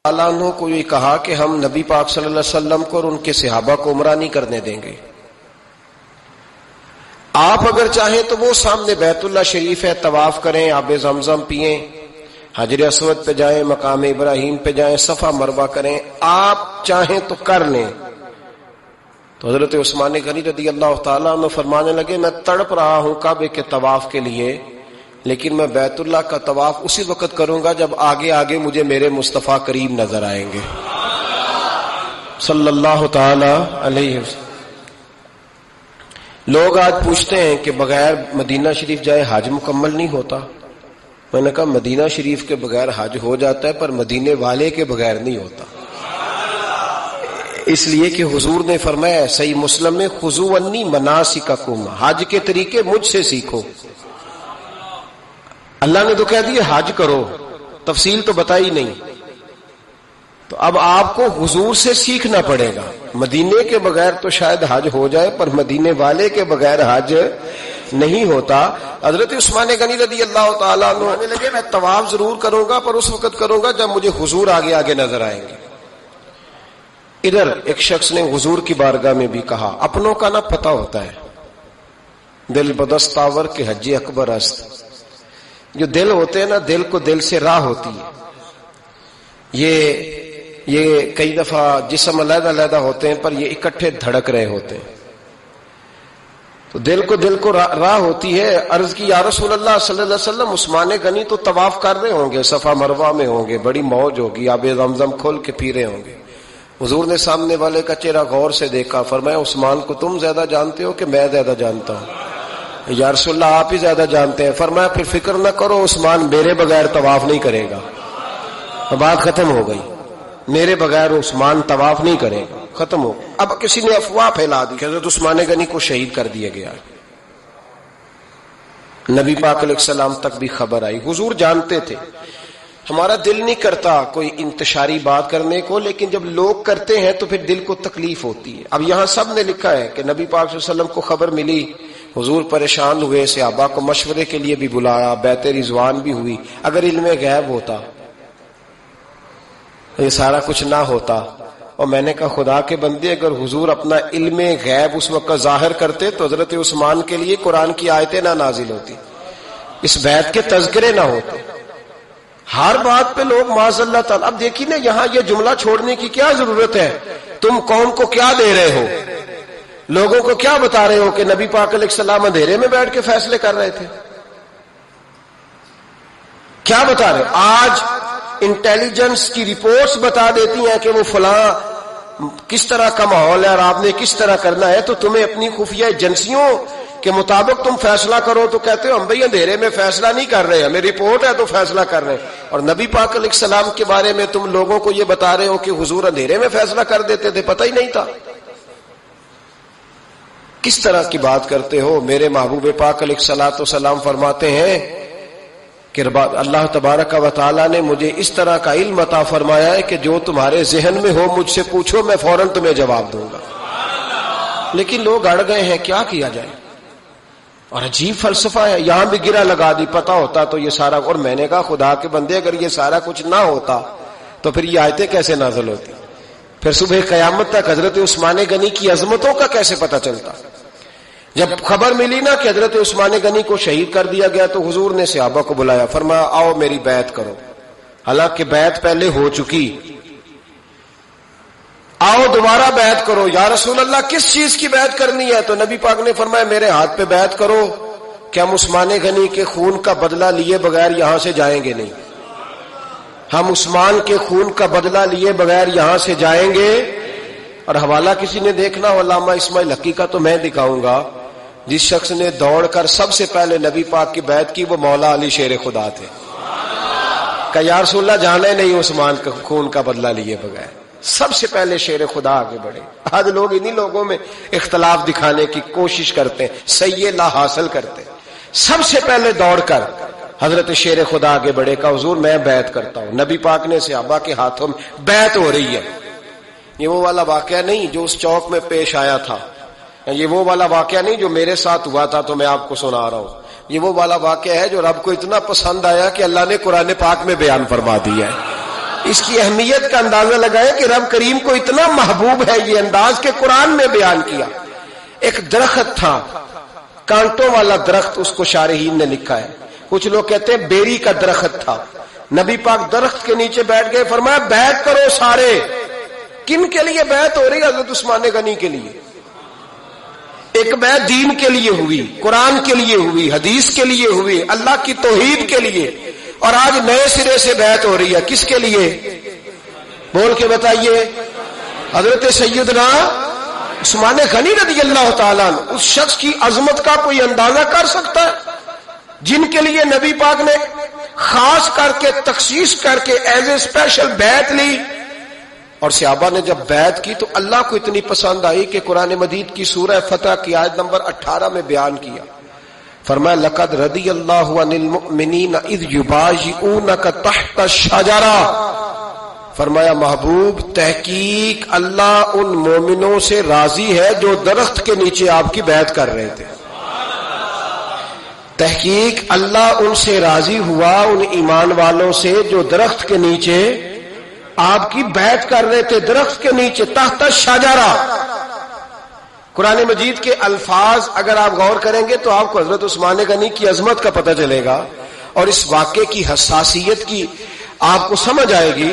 اللہ عنہ کو یہ کہا کہ ہم نبی پاک صلی اللہ علیہ وسلم کو اور ان کے صحابہ کو عمرہ نہیں کرنے دیں گے، آپ اگر چاہیں تو وہ سامنے بیت اللہ شریف ہے، طواف کریں، آب زمزم پئیں، حجر اسود پہ جائیں، مقام ابراہیم پہ جائیں، صفا مروہ کریں، آپ چاہیں تو کر لیں۔ تو حضرت عثمان غنی رضی اللہ تعالیٰ عنہ فرمانے لگے میں تڑپ رہا ہوں کعبے کے طواف کے لیے، لیکن میں بیت اللہ کا طواف اسی وقت کروں گا جب آگے آگے مجھے میرے مصطفیٰ کریم نظر آئیں گے صلی اللہ تعالی علیہ وسلم۔ لوگ آج پوچھتے ہیں کہ بغیر مدینہ شریف جائے حج مکمل نہیں ہوتا۔ میں نے کہا مدینہ شریف کے بغیر حج ہو جاتا ہے پر مدینے والے کے بغیر نہیں ہوتا، اس لیے کہ حضور نے فرمایا صحیح مسلم میں خذوا عنی مناسککم، حج کے طریقے مجھ سے سیکھو۔ اللہ نے تو کہہ دیا حج کرو، تفصیل تو بتائی نہیں، تو اب آپ کو حضور سے سیکھنا پڑے گا۔ مدینے کے بغیر تو شاید حج ہو جائے پر مدینے والے کے بغیر حج نہیں ہوتا۔ حضرت عثمان غنی رضی اللہ تعالیٰ عنہ کہنے لگے میں طواف ضرور کروں گا پر اس وقت کروں گا جب مجھے حضور آگے آگے نظر آئیں گے۔ ادھر ایک شخص نے حضور کی بارگاہ میں بھی کہا اپنوں کا نہ پتہ ہوتا ہے، دل بدستاور کے حج اکبر است، جو دل ہوتے ہیں نا دل کو دل سے راہ ہوتی ہے، یہ کئی دفعہ جسم علیحدہ علیحدہ ہوتے ہیں پر یہ اکٹھے دھڑک رہے ہوتے ہیں، تو دل کو راہ ہوتی ہے۔ عرض کی یا رسول اللہ صلی اللہ علیہ وسلم عثمان غنی تو طواف کر رہے ہوں گے، صفا مروہ میں ہوں گے، بڑی موج ہوگی، آب زمزم کھول کے پی رہے ہوں گے۔ حضور نے سامنے والے کا چہرہ غور سے دیکھا، فرمایا عثمان کو تم زیادہ جانتے ہو کہ میں زیادہ جانتا ہوں؟ یا رسول اللہ آپ ہی زیادہ جانتے ہیں۔ فرمایا پھر فکر نہ کرو، عثمان میرے بغیر طواف نہیں کرے گا۔ بات ختم ہو گئی، میرے بغیر عثمان طواف نہیں کرے گا، ختم ہو۔ اب کسی نے افواہ پھیلا دی کہ حضرت عثمان غنی کو شہید کر دیا گیا، نبی پاک علیہ السلام تک بھی خبر آئی۔ حضور جانتے تھے، ہمارا دل نہیں کرتا کوئی انتشاری بات کرنے کو، لیکن جب لوگ کرتے ہیں تو پھر دل کو تکلیف ہوتی ہے۔ اب یہاں سب نے لکھا ہے کہ نبی پاک صلی اللہ علیہ وسلم کو خبر ملی، حضور پریشان ہوئے، صحابہ کو مشورے کے لیے بھی بلایا، بیعت رضوان بھی ہوئی۔ اگر علم غیب ہوتا یہ سارا کچھ نہ ہوتا، اور میں نے کہا خدا کے بندے اگر حضور اپنا علم غیب اس وقت ظاہر کرتے تو حضرت عثمان کے لیے قرآن کی آیتیں نہ نازل ہوتی، اس بیعت کے تذکرے نہ ہوتے۔ ہر بات پہ لوگ معاذ اللہ تعالی۔ اب دیکھیے نا یہاں یہ جملہ چھوڑنے کی کیا ضرورت ہے؟ تم قوم کو کیا دے رہے ہو، لوگوں کو کیا بتا رہے ہو کہ نبی پاک علیہ السلام اندھیرے میں بیٹھ کے فیصلے کر رہے تھے؟ کیا بتا رہے؟ آج انٹیلیجنس کی رپورٹس بتا دیتی ہیں کہ وہ فلاں کس طرح کا ماحول ہے اور آپ نے کس طرہ کرنا ہے، تو تمہیں اپنی خفیہ ایجنسیوں کے مطابق تم فیصلہ کرو تو کہتے ہو ہم بھئی اندھیرے میں فیصلہ نہیں کر رہے، ہمیں رپورٹ ہے تو فیصلہ کر رہے ہیں۔ اور نبی پاک علیہ السلام کے بارے میں تم لوگوں کو یہ بتا رہے ہو کہ حضور اندھیرے میں فیصلہ کر دیتے تھے، پتہ ہی نہیں تھا۔ کس طرح کی بات کرتے ہو؟ میرے محبوب پاک علیہ الصلوۃ والسلام فرماتے ہیں کہ اللہ تبارک و تعالی نے مجھے اس طرح کا علم عطا فرمایا ہے کہ جو تمہارے ذہن میں ہو مجھ سے پوچھو، میں فوراً تمہیں جواب دوں گا۔ لیکن لوگ اڑ گئے ہیں، کیا کیا جائے؟ اور عجیب فلسفہ ہے، یہاں بھی گرہ لگا دی، پتہ ہوتا تو یہ سارا۔ اور میں نے کہا خدا کے بندے اگر یہ سارا کچھ نہ ہوتا تو پھر یہ آیتیں کیسے نازل ہوتی؟ پھر صبح قیامت تک حضرت عثمان غنی کی عظمتوں کا کیسے پتہ چلتا؟ جب خبر ملی نا کہ حضرت عثمان غنی کو شہید کر دیا گیا تو حضور نے صحابہ کو بلایا، فرمایا آؤ میری بیعت کرو، حالانکہ بیعت پہلے ہو چکی، آؤ دوبارہ بیعت کرو۔ یا رسول اللہ کس چیز کی بیعت کرنی ہے؟ تو نبی پاک نے فرمایا میرے ہاتھ پہ بیعت کرو کہ ہم عثمان غنی کے خون کا بدلہ لیے بغیر یہاں سے جائیں گے نہیں، ہم عثمان کے خون کا بدلہ لیے بغیر یہاں سے جائیں گے۔ اور حوالہ کسی نے دیکھنا ہو علامہ اسماعیل حقی کا تو میں دکھاؤں گا، جس شخص نے دوڑ کر سب سے پہلے نبی پاک کی بیعت کی وہ مولا علی شیر خدا تھے، کہ یا رسول اللہ جانا ہی نہیں عثمان کا خون کا بدلہ لیے بغیر۔ سب سے پہلے شیر خدا آگے بڑھے۔ آج لوگ انہی لوگوں میں اختلاف دکھانے کی کوشش کرتے ہیں، صحیح لا حاصل کرتے ہیں۔ سب سے پہلے دوڑ کر حضرت شیر خدا آگے بڑھے، کہ حضور میں بیعت کرتا ہوں۔ نبی پاک نے صحابہ کے ہاتھوں میں بیعت ہو رہی ہے۔ یہ وہ والا واقعہ نہیں جو اس چوک میں پیش آیا تھا، یہ وہ والا واقعہ نہیں جو میرے ساتھ ہوا تھا تو میں آپ کو سنا رہا ہوں، یہ وہ والا واقعہ ہے جو رب کو اتنا پسند آیا کہ اللہ نے قرآن پاک میں بیان فرما دیا ہے۔ اس کی اہمیت کا اندازہ لگائیں کہ رب کریم کو اتنا محبوب ہے یہ انداز کہ قرآن میں بیان کیا. ایک درخت تھا کانٹوں والا درخت, اس کو شارحین نے لکھا ہے, کچھ لوگ کہتے ہیں بیری کا درخت تھا. نبی پاک درخت کے نیچے بیٹھ گئے, فرمایا بیعت کرو سارے. کن کے لیے بیعت ہو رہی؟ حضرت عثمان غنی کے لیے. ایک بیعت دین کے لیے ہوئی, قرآن کے لیے ہوئی, حدیث کے لیے ہوئی, اللہ کی توحید کے لیے. اور آج نئے سرے سے بیعت ہو رہی ہے, کس کے لیے؟ بول کے بتائیے. حضرت سیدنا عثمان غنی رضی اللہ تعالیٰ عنہ, اس شخص کی عظمت کا کوئی اندازہ کر سکتا ہے جن کے لیے نبی پاک نے خاص کر کے تخصیص کر کے ایز اے اسپیشل بیعت لی. اور صحابہ نے جب بیعت کی تو اللہ کو اتنی پسند آئی کہ قرآن مجید کی سورہ فتح کی آیت نمبر 18 میں بیان کیا. فرمایا لقد رضی اللہ عن المؤمنین اذ یبایعونک تحت الشجرہ. فرمایا محبوب تحقیق اللہ ان مومنوں سے راضی ہے جو درخت کے نیچے آپ کی بیعت کر رہے تھے. تحقیق اللہ ان سے راضی ہوا, ان ایمان والوں سے جو درخت کے نیچے آپ کی بیعت کر رہے تھے. درخت کے نیچے تحت الشجرہ. قرآن مجید کے الفاظ اگر آپ غور کریں گے تو آپ کو حضرت عثمان غنی کی عظمت کا پتہ چلے گا, اور اس واقعے کی حساسیت کی آپ کو سمجھ آئے گی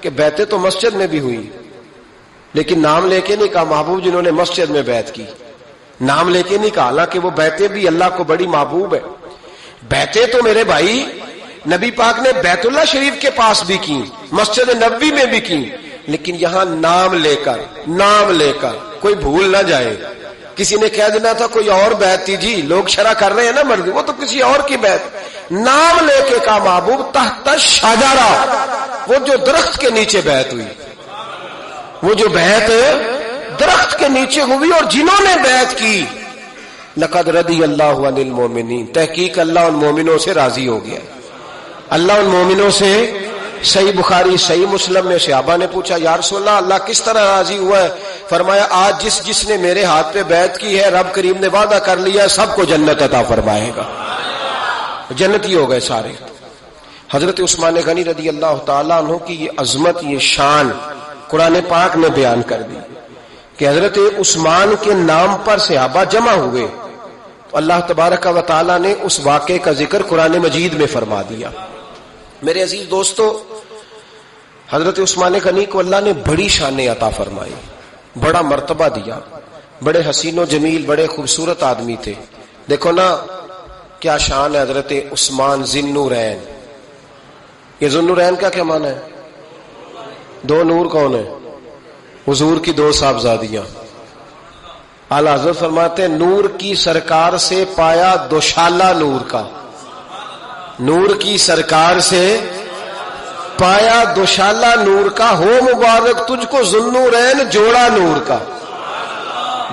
کہ بیعتیں تو مسجد میں بھی ہوئی, لیکن نام لے کے نہیں کہا محبوب جنہوں نے مسجد میں بیعت کی. نام لے کے نہیں کہا, حالانکہ وہ بیعتیں بھی اللہ کو بڑی محبوب ہے. بیعتیں تو میرے بھائی نبی پاک نے بیت اللہ شریف کے پاس بھی کی, مسجد نبوی میں بھی کی, لیکن یہاں نام لے کر کوئی بھول نہ جائے. کسی نے کہہ دینا تھا کوئی اور بیعت تھی جی, لوگ شرع کر رہے ہیں نا مرضی, وہ تو کسی اور کی بیعت. نام لے کے کہا محبوب تحت الشجرہ, وہ جو درخت کے نیچے بیعت ہوئی, وہ جو بیعت درخت کے نیچے ہوئی. اور جنہوں نے بیعت کی لقد رضی اللہ عن المؤمنین, تحقیق اللہ ان مومنوں سے راضی ہو گیا. اللہ ان مومنوں سے. صحیح بخاری صحیح مسلم میں صحابہ نے پوچھا یا رسول اللہ اللہ کس طرح راضی ہوا ہے؟ فرمایا آج جس نے میرے ہاتھ پہ بیعت کی ہے رب کریم نے وعدہ کر لیا سب کو جنت عطا فرمائے گا. جنتی ہو گئے سارے. حضرت عثمان غنی رضی اللہ تعالیٰ عنہ کی یہ عظمت, یہ شان قرآن پاک نے بیان کر دی کہ حضرت عثمان کے نام پر صحابہ جمع ہوئے. اللہ تبارک و تعالیٰ نے اس واقعے کا ذکر قرآن مجید میں فرما دیا. میرے عزیز دوستو, حضرت عثمان غنی کو اللہ نے بڑی شان عطا فرمائی, بڑا مرتبہ دیا. بڑے حسین و جمیل, بڑے خوبصورت آدمی تھے. دیکھو نا کیا شان ہے حضرت عثمان ذی النورین. یہ ذی النورین کا کیا معنی ہے؟ دو نور کون ہے؟ حضور کی دو صاحبزادیاں. اعلیٰ حضرت فرماتے ہیں نور کی سرکار سے پایا دوشالہ نور کا, نور کی سرکار سے پایا دوشالہ نور کا, ہو مبارک تجھ کو ذی النورین جوڑا نور کا.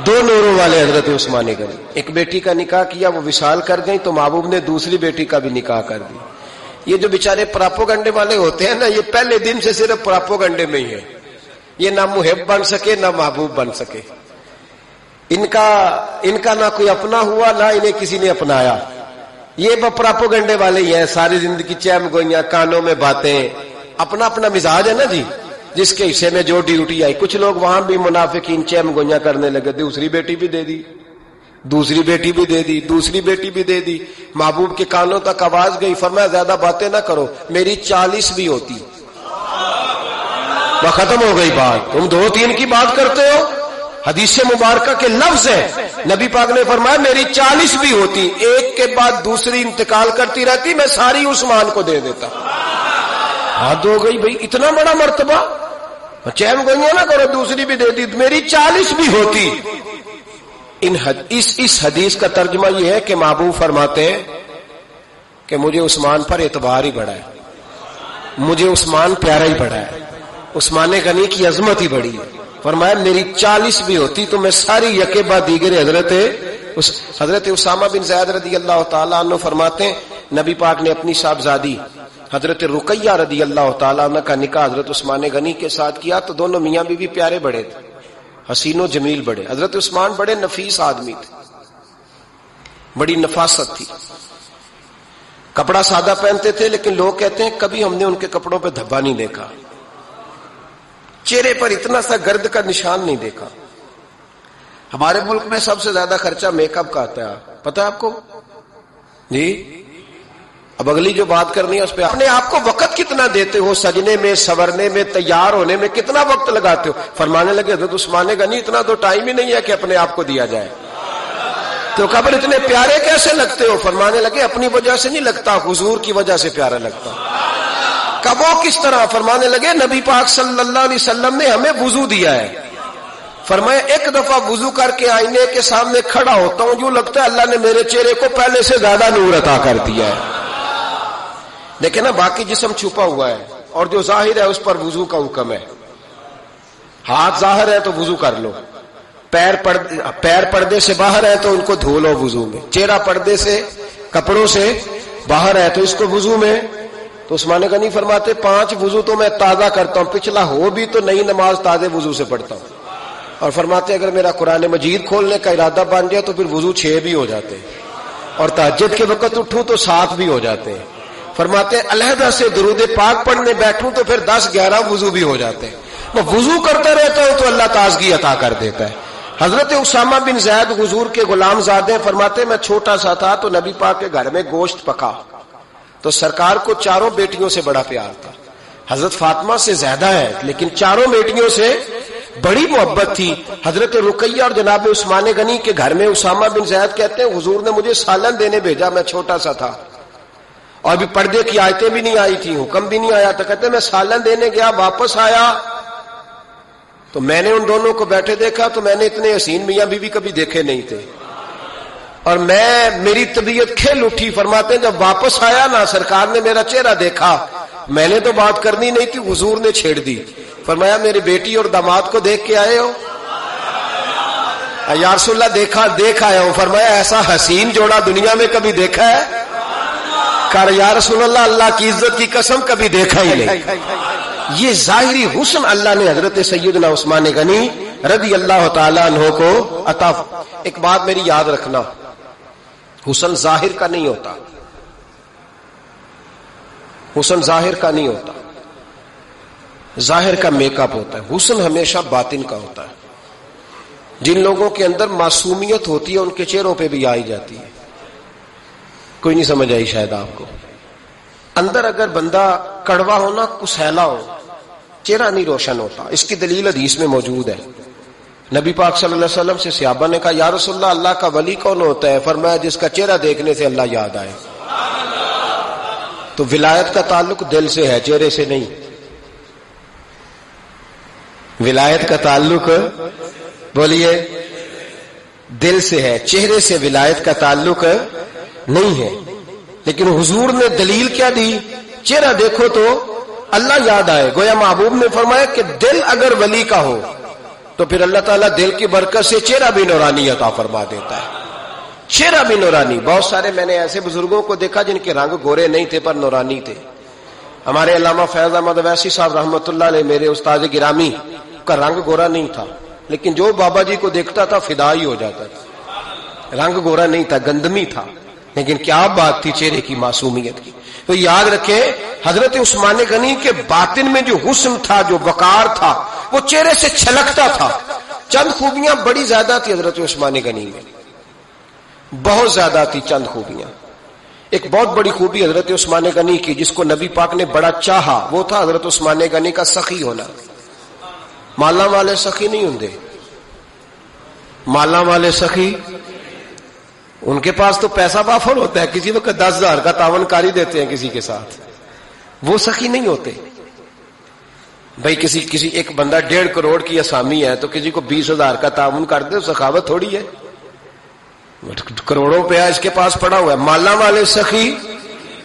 دو نوروں والے حضرت عثمان غنی. ایک بیٹی کا نکاح کیا, وہ وصال کر گئی تو محبوب نے دوسری بیٹی کا بھی نکاح کر دی. یہ جو بیچارے پراپوگنڈے والے ہوتے ہیں نا, یہ پہلے دن سے صرف پراپوگنڈے میں ہی ہے. یہ نہ محب بن سکے نہ محبوب بن سکے. ان کا نہ کوئی اپنا ہوا نہ انہیں کسی نے اپنایا. یہ پراپوگنڈے والے ہی ہیں, ساری زندگی چیم گوئیاں, کانوں میں باتیں, اپنا اپنا مزاج ہے نا جی, جس کے حصے میں جو ڈیوٹی آئی. کچھ لوگ وہاں بھی منافقین چیم گوئیاں کرنے لگے, دوسری بیٹی بھی دے دی, دوسری بیٹی بھی دے دی, دوسری بیٹی بھی دے دی. محبوب کے کانوں تک آواز گئی, فرمایا زیادہ باتیں نہ کرو, میری 40 بھی ہوتی. وہ ختم ہو گئی بات, تم 2-3 کی بات کرتے ہو. حدیث مبارکہ کے لفظ ہے, نبی پاک نے فرمایا میری 40 بھی ہوتی, ایک کے بعد دوسری انتقال کرتی رہتی, میں ساری عثمان کو دے دیتا. حد ہو گئی بھائی, اتنا بڑا مرتبہ, چیم گوئیاں نہ کرو, دوسری بھی دے دی, میری 40 بھی ہوتی. اس حدیث کا ترجمہ یہ ہے کہ محبوب فرماتے ہیں کہ مجھے عثمان پر اعتبار ہی بڑا ہے, مجھے عثمان پیارا ہی بڑا ہے, عثمان غنی کی عظمت ہی بڑی ہے. فرمایا میری 40 بھی ہوتی تو میں ساری یکے بعد دیگر. حضرت اسامہ بن زید رضی اللہ تعالیٰ عنہ فرماتے ہیں نبی پاک نے اپنی صاحبزادی حضرت رقیہ رضی اللہ تعالیٰ عنہ کا نکاح حضرت عثمان غنی کے ساتھ کیا, تو دونوں میاں بیوی پیارے بڑے تھے, حسین و جمیل بڑے. حضرت عثمان بڑے نفیس آدمی تھے, بڑی نفاست تھی, کپڑا سادہ پہنتے تھے, لیکن لوگ کہتے ہیں کبھی ہم نے ان کے کپڑوں پہ دھبا نہیں دیکھا. چہرے پر اتنا سا گرد کا نشان نہیں دیکھا. ہمارے ملک میں سب سے زیادہ خرچہ میک اپ کا آتا ہے, پتہ ہے آپ کو جی؟ اب اگلی جو بات کرنی ہے اس پہ اپنے آپ کو وقت کتنا دیتے ہو, سجنے میں, سورنے میں, تیار ہونے میں کتنا وقت لگاتے ہو؟ فرمانے لگے حضرت عثمان غنی اتنا تو ٹائم ہی نہیں ہے کہ اپنے آپ کو دیا جائے. تو قبر اتنے پیارے کیسے لگتے ہو؟ فرمانے لگے اپنی وجہ سے نہیں لگتا, حضور کی وجہ سے پیارا لگتا. کب وہ کس طرح؟ فرمانے لگے نبی پاک صلی اللہ علیہ وسلم نے ہمیں وضو دیا ہے. فرمایا ایک دفعہ وضو کر کے آئینے کے سامنے کھڑا ہوتا ہوں, یوں لگتا ہے اللہ نے میرے چہرے کو پہلے سے زیادہ نور عطا کر دیا ہے. لیکن نا باقی جسم چھپا ہوا ہے, اور جو ظاہر ہے اس پر وضو کا حکم ہے. ہاتھ ظاہر ہے تو وضو کر لو, پیر پردے سے باہر ہے تو ان کو دھو لو وضو میں, چہرہ پردے سے کپڑوں سے باہر ہے تو اس کو وضو میں. تو عثمان غنی فرماتے 5 وضو تو میں تازہ کرتا ہوں, پچھلا ہو بھی تو نئی نماز تازے وضو سے پڑھتا ہوں. اور فرماتے اگر میرا قرآن مجید کھولنے کا ارادہ بن جائے تو پھر وضو 6 بھی ہو جاتے ہیں, اور تہجد کے وقت اٹھوں تو 7 بھی ہو جاتے ہیں. فرماتے علیحدہ سے درود پاک پڑھنے بیٹھوں تو پھر 10-11 وضو بھی ہو جاتے ہیں. میں وضو کرتا رہتا ہوں تو اللہ تازگی عطا کر دیتا ہے. حضرت اسامہ بن زید حضور کے غلام زادے فرماتے میں چھوٹا سا تھا تو نبی پاک کے گھر میں گوشت پکا تو سرکار کو 4 بیٹیوں سے بڑا پیار تھا. حضرت فاطمہ سے زیادہ ہے لیکن 4 بیٹیوں سے بڑی محبت تھی. حضرت رقیہ اور جناب عثمان غنی کے گھر میں اسامہ بن زید کہتے ہیں حضور نے مجھے سالن دینے بھیجا, میں چھوٹا سا تھا اور بھی پردے کی آیتیں بھی نہیں آئی تھی, حکم بھی نہیں آیا. تو کہتے ہیں میں سالن دینے گیا, واپس آیا تو میں نے ان دونوں کو بیٹھے دیکھا تو میں نے اتنے حسین میاں بیوی کبھی دیکھے نہیں تھے, اور میری طبیعت کھل اٹھی. فرماتے ہیں جب واپس آیا نا سرکار نے میرا چہرہ دیکھا, میں نے تو بات کرنی نہیں تھی, حضور نے چھیڑ دی. فرمایا میری بیٹی اور داماد کو دیکھ کے آئے ہو؟ یا رسول اللہ دیکھ آیا ہوں. فرمایا ایسا حسین جوڑا دنیا میں کبھی دیکھا ہے؟ کہا یا رسول اللہ اللہ کی عزت کی قسم کبھی دیکھا ہی نہیں. یہ ظاہری حسن اللہ نے حضرت سیدنا عثمان غنی رضی اللہ تعالیٰ عنہ کو عطا. ایک بات میری یاد رکھنا, حسن ظاہر کا نہیں ہوتا, حسن ظاہر کا نہیں ہوتا, ظاہر کا میک اپ ہوتا ہے. حسن ہمیشہ باطن کا ہوتا ہے. جن لوگوں کے اندر معصومیت ہوتی ہے ان کے چہروں پہ بھی آئی جاتی ہے. کوئی نہیں سمجھ آئی شاید آپ کو. اندر اگر بندہ کڑوا ہونا, کسیلا ہو, چہرہ نہیں روشن ہوتا. اس کی دلیل حدیث میں موجود ہے. نبی پاک صلی اللہ علیہ وسلم سے صحابہ نے کہا یا رسول اللہ اللہ کا ولی کون ہوتا ہے؟ فرمایا جس کا چہرہ دیکھنے سے اللہ یاد آئے. تو ولایت کا تعلق دل سے ہے, چہرے سے نہیں. ولایت کا تعلق بولیے دل سے ہے, چہرے سے ولایت کا تعلق نہیں ہے. لیکن حضور نے دلیل کیا دی؟ چہرہ دیکھو تو اللہ یاد آئے. گویا محبوب نے فرمایا کہ دل اگر ولی کا ہو تو پھر اللہ تعالیٰ دل کی برکت سے چہرہ بھی نورانی عطا فرما دیتا ہے. چہرہ بھی نورانی. بہت سارے میں نے ایسے بزرگوں کو دیکھا جن کے رنگ گورے نہیں تھے پر نورانی تھے. ہمارے علامہ فیض احمد اویسی صاحب رحمۃ اللہ علیہ میرے استاد گرامی کا رنگ گورا نہیں تھا, لیکن جو بابا جی کو دیکھتا تھا فدا ہی ہو جاتا تھا. رنگ گورا نہیں تھا, گندمی تھا, لیکن کیا بات تھی چہرے کی معصومیت کی. تو یاد رکھیں حضرت عثمان غنی کے باطن میں جو حسن تھا, جو وقار تھا, وہ چہرے سے چھلکتا تھا. چند خوبیاں بڑی زیادہ تھی حضرت عثمان غنی میں, بہت زیادہ تھی چند خوبیاں. ایک بہت بڑی خوبی حضرت عثمان غنی کی جس کو نبی پاک نے بڑا چاہا, وہ تھا حضرت عثمان غنی کا سخی ہونا. مالا والے سخی نہیں ہوندے, مالا والے سخی ان کے پاس تو پیسہ وافر ہوتا ہے, کسی وقت 10,000 کا تعاون کاری دیتے ہیں کسی کے ساتھ. وہ سخی نہیں ہوتے بھائی. کسی ایک بندہ 1.5 کروڑ کی اسامی ہے تو کسی کو 20,000 کا تعاون کر دے, سخاوت تھوڑی ہے. کروڑوں روپیہ اس کے پاس پڑا ہوا ہے. مالا والے سخی,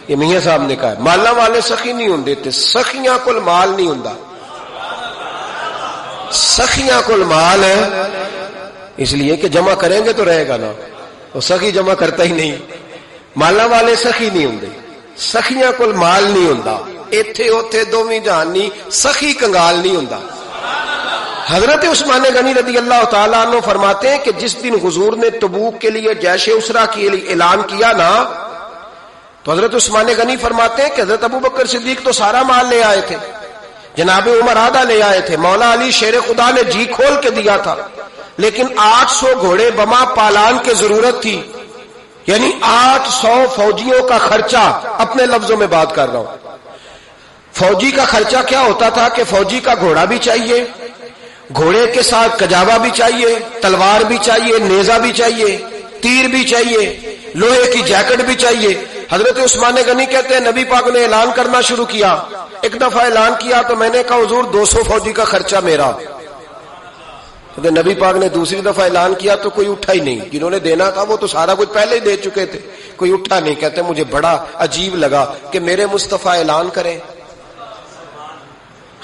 یہ میاں صاحب نے کہا, مالا والے سخی نہیں ہوندے. سخیاں کل مال نہیں ہوندا, سخیاں کل مال ہے, اس لیے کہ جمع کریں گے تو رہے گا نا, وہ سخی جمع کرتا ہی نہیں. مالا والے سخی نہیں ہوندے, سخیاں کل مال نہیں ہوندا. ایتھے اوتھے دوویں جہان نہیں, سخی کنگال نہیں ہوندا. حضرت عثمان غنی رضی اللہ تعالیٰ عنہ فرماتے ہیں کہ جس دن حضور نے تبوک کے لیے جیش اسرا کی اعلان کیا نا, تو حضرت عثمان غنی فرماتے ہیں کہ حضرت ابو بکر صدیق تو سارا مال لے آئے تھے. جناب عمر آدھا لے آئے تھے، مولا علی شیر خدا نے جی کھول کے دیا تھا، لیکن 800 گھوڑے بما پالان کی ضرورت تھی، یعنی 800 فوجیوں کا خرچہ. اپنے لفظوں میں بات کر رہا ہوں. فوجی کا خرچہ کیا ہوتا تھا کہ فوجی کا گھوڑا بھی چاہیے، گھوڑے کے ساتھ کجاوا بھی چاہیے، تلوار بھی چاہیے، نیزہ بھی چاہیے، تیر بھی چاہیے، لوہے کی جیکٹ بھی چاہیے. حضرت عثمان غنی کہتے ہیں نبی پاک نے اعلان کرنا شروع کیا. ایک دفعہ اعلان کیا تو میں نے کہا حضور 200 فوجی کا خرچہ میرا. نبی پاک نے دوسری دفعہ اعلان کیا تو کوئی اٹھا ہی نہیں. جنہوں نے دینا تھا وہ تو سارا کچھ پہلے ہی دے چکے تھے، کوئی اٹھا نہیں. کہتے مجھے بڑا عجیب لگا کہ میرے مصطفیٰ اعلان کریں.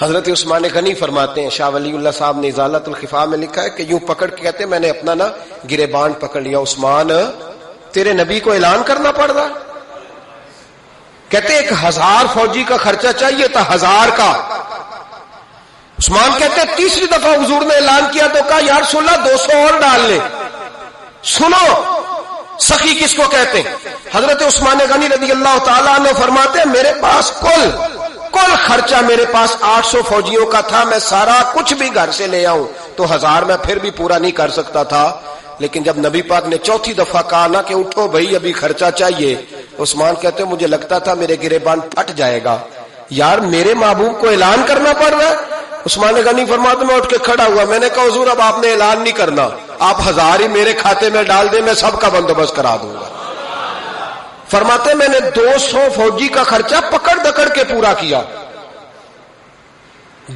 حضرت عثمان غنی فرماتے ہیں، شاہ ولی اللہ صاحب نے ازالت الخفا میں لکھا ہے کہ یوں پکڑ کے کہتے ہیں میں نے اپنا نا گریبان پکڑ لیا. عثمان تیرے نبی کو اعلان کرنا پڑ رہا. کہتے 1000 فوجی کا خرچہ چاہیے تھا، 1000 کا. عثمان کہتے تیسری دفعہ حضور نے اعلان کیا تو کہا یا رسول اللہ 200 اور ڈال لے. سنو سخی کس کو کہتے ہیں. حضرت عثمان غنی رضی اللہ تعالیٰ عنہ فرماتے ہیں میرے پاس کل خرچہ میرے پاس 800 فوجیوں کا تھا. میں سارا کچھ بھی گھر سے لے آؤں تو 1000 میں پھر بھی پورا نہیں کر سکتا تھا. لیکن جب نبی پاک نے چوتھی دفعہ کہا نا کہ اٹھو بھائی ابھی خرچہ چاہیے، عثمان کہتے مجھے لگتا تھا میرے گریبان پھٹ جائے گا. یار میرے محبوب کو اعلان کرنا پڑ رہا ہے. عثمان غنی فرماتے میں اٹھ کے کھڑا ہوا. میں نے کہا حضور اب آپ نے اعلان نہیں کرنا، آپ 1000 ہی میرے کھاتے میں ڈال دیں، میں سب کا بندوبست کرا دوں گا. فرماتے میں نے 200 فوجی کا خرچہ پکڑ دکڑ کے پورا کیا.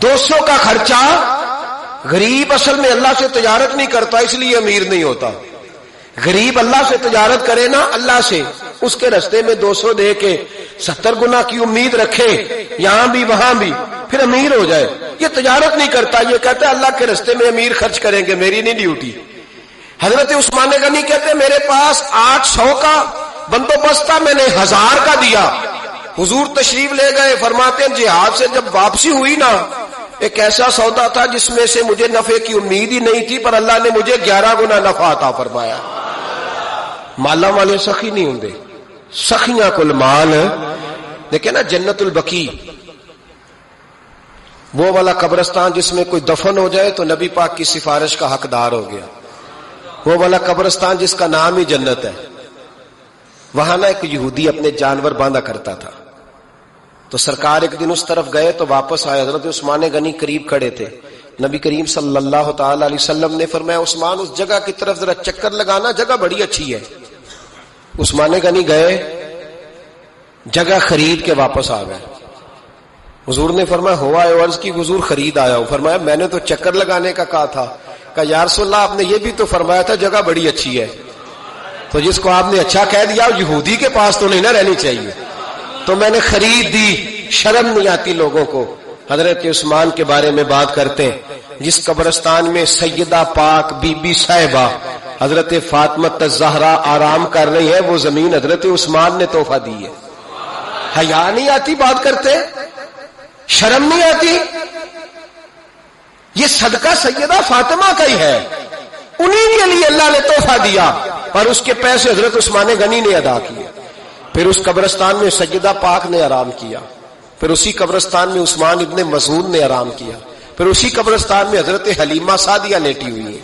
200 کا خرچہ. غریب اصل میں اللہ سے تجارت نہیں کرتا اس لیے امیر نہیں ہوتا. غریب اللہ سے تجارت کرے نا، اللہ سے اس کے رستے میں 200 دے کے 70 گنا کی امید رکھے یہاں بھی وہاں بھی، پھر امیر ہو جائے. یہ تجارت نہیں کرتا، یہ کہتا ہے اللہ کے رستے میں امیر خرچ کریں گے، میری نہیں ڈیوٹی. حضرت عثمان غنی کہتے میرے پاس 800 کا بندوبست تھا، میں نے 1000 کا دیا. حضور تشریف لے گئے. فرماتے ہیں جہاد سے جب واپسی ہوئی نا، ایک ایسا سودا تھا جس میں سے مجھے نفع کی امید ہی نہیں تھی، پر اللہ نے مجھے 11 گنا نفع عطا فرمایا. مالا والے سخی نہیں ہوں، سخیاں کل مال. دیکھیں نا جنت البقیع، وہ والا قبرستان جس میں کوئی دفن ہو جائے تو نبی پاک کی سفارش کا حقدار ہو گیا. وہ والا قبرستان جس کا نام ہی جنت ہے. وہاں نا ایک یہودی اپنے جانور باندھا کرتا تھا، تو سرکار ایک دن اس طرف گئے تو واپس آئے. حضرت عثمان غنی قریب کھڑے تھے. نبی کریم صلی اللہ تعالی علیہ وسلم نے فرمایا عثمان اس جگہ کی طرف ذرا چکر لگانا، جگہ بڑی اچھی ہے. عثمان غنی گئے، جگہ خرید کے واپس آ گئے. حضور نے فرمایا ہوا ہے؟ عرض کی حضور خرید آیا ہوں. فرمایا میں نے تو چکر لگانے کا کہا تھا. کہا یا رسول اللہ آپ نے یہ بھی تو فرمایا تھا جگہ بڑی اچھی ہے. تو جس کو آپ نے اچھا کہہ دیا یہودی کے پاس تو نہیں نہ رہنی چاہیے، تو میں نے خرید دی. شرم نہیں آتی لوگوں کو. حضرت عثمان کے بارے میں بات کرتے ہیں. جس قبرستان میں سیدہ پاک بی بی صاحبہ حضرت فاطمہ الزہرا آرام کر رہی ہے، وہ زمین حضرت عثمان نے تحفہ دی ہے. حیا نہیں آتی بات کرتے؟ شرم نہیں آتی؟ یہ صدقہ سیدہ فاطمہ کا ہی ہے، انہی کے لیے اللہ نے تحفہ دیا، پر اس کے پیسے حضرت عثمان غنی نے ادا کیے. پھر اس قبرستان میں سیدہ پاک نے آرام کیا. پھر اسی قبرستان میں عثمان ابن مسعود نے آرام کیا. پھر اسی قبرستان میں حضرت حلیمہ سعدیہ لیٹی ہوئی ہے.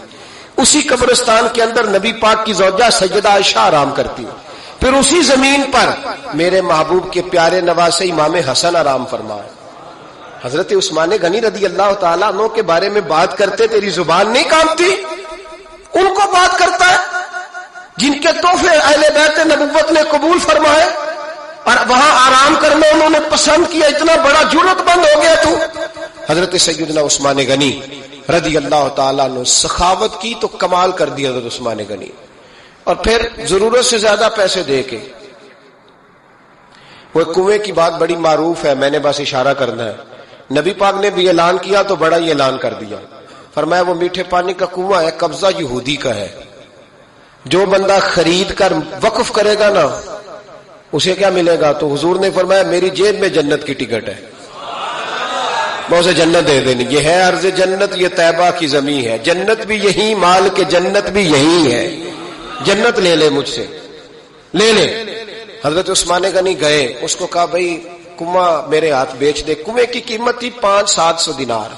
اسی قبرستان کے اندر نبی پاک کی زوجہ سیدہ عائشہ آرام کرتی ہے. پھر اسی زمین پر میرے محبوب کے پیارے نواسے امام حسن آرام فرمائے. حضرت عثمان غنی رضی اللہ تعالیٰ عنہ کے بارے میں بات کرتے تیری زبان نہیں کانپتی؟ ان کو بات کرتا ہے جن کے تحفے اہل بیت نبوت نے قبول فرمائے اور وہاں آرام کرنا انہوں نے پسند کیا. اتنا بڑا جرات بند ہو گیا تو. حضرت سیدنا عثمان غنی رضی اللہ تعالیٰ عنہ سخاوت کی تو کمال کر دیا حضرت عثمان غنی. اور پھر ضرورت سے زیادہ پیسے دے کے وہ کنویں کی بات بڑی معروف ہے، میں نے بس اشارہ کرنا ہے. نبی پاک نے بھی اعلان کیا تو بڑا ہی اعلان کر دیا. فرمایا وہ میٹھے پانی کا کنواں ہے، قبضہ یہودی کا ہے. جو بندہ خرید کر وقف کرے گا نا اسے کیا ملے گا؟ تو حضور نے فرمایا میری جیب میں جنت کی ٹکٹ ہے، میں اسے جنت دے دینی. یہ ہے عرض جنت، یہ طیبہ کی زمین ہے. جنت بھی یہی، مال کے جنت بھی یہی ہے. جنت لے لے مجھ سے، لے لے. حضرت عثمان غنی گئے، اس کو کہا بھائی کنواں میرے ہاتھ بیچ دے. کنویں کی قیمت تھی 500-700 دینار.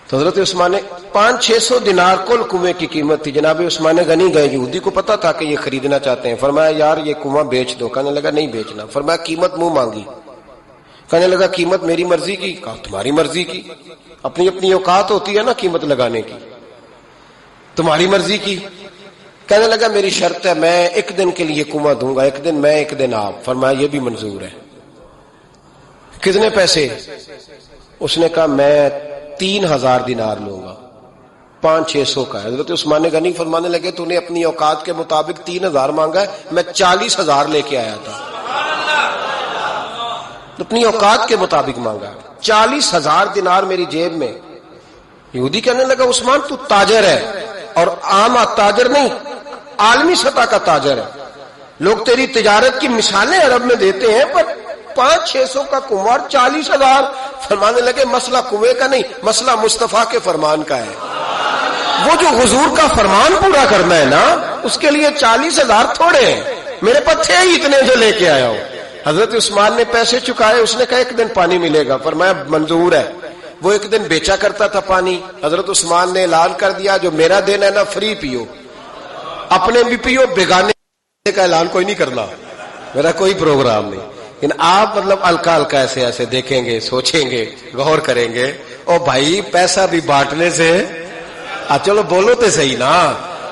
تو حضرت عثمان 500-600 دینار کل کنویں کی قیمت تھی. جناب عثمان غنی گئے, یہودی کو پتا تھا کہ یہ خریدنا چاہتے ہیں. فرمایا یار یہ کنواں بیچ دو. کہنے لگا نہیں بیچنا. فرمایا قیمت منہ مانگی. کہنے لگا قیمت میری مرضی کی. کہا تمہاری مرضی کی, اپنی اپنی اوقات ہوتی ہے نا قیمت لگانے کی. تمہاری مرضی کی. کہنے لگا میری شرط ہے میں ایک دن کے لیے کنواں دوں گا, ایک دن میں ایک دن آپ. فرمایا یہ بھی منظور ہے. کتنے پیسے؟ اس نے کہا میں 3000 دینار لوں گا. 500-600 کا. حضرت عثمان غنی فرمانے لگے تو نے اپنی اوقات کے مطابق 3000 مانگا ہے, میں 40,000 لے کے آیا تھا. اپنی اوقات کے مطابق مانگا. 40,000 دینار میری جیب میں. یہودی کہنے لگا عثمان تو تاجر ہے, اور عام تاجر نہیں عالمی سطح کا تاجر ہے. لوگ تیری تجارت کی مثالیں عرب میں دیتے ہیں, پر 500-600 کا کنواں اور 40,000. فرمانے لگے مسئلہ کنویں کا نہیں, مسئلہ مصطفیٰ کے فرمان کا ہے. وہ جو حضور کا فرمان پورا کرنا ہے نا, اس کے لیے 40,000 تھوڑے ہیں. میرے پاس تھے ہی اتنے جو لے کے آیا ہوں. حضرت عثمان نے پیسے چکائے. اس نے کہا ایک دن پانی ملے گا. فرمایا منظور ہے. وہ ایک دن بیچا کرتا تھا پانی. حضرت عثمان نے اعلان کر دیا جو میرا دن ہے نا فری پیو, اپنے بھی پیو, بیگانے کا اعلان کوئی نہیں کرنا, میرا کوئی پروگرام نہیں. لیکن آپ مطلب ہلکا ہلکا ایسے ایسے دیکھیں گے, سوچیں گے, غور کریں گے. او بھائی پیسہ بھی بانٹنے سے چلو بولو تو صحیح نا,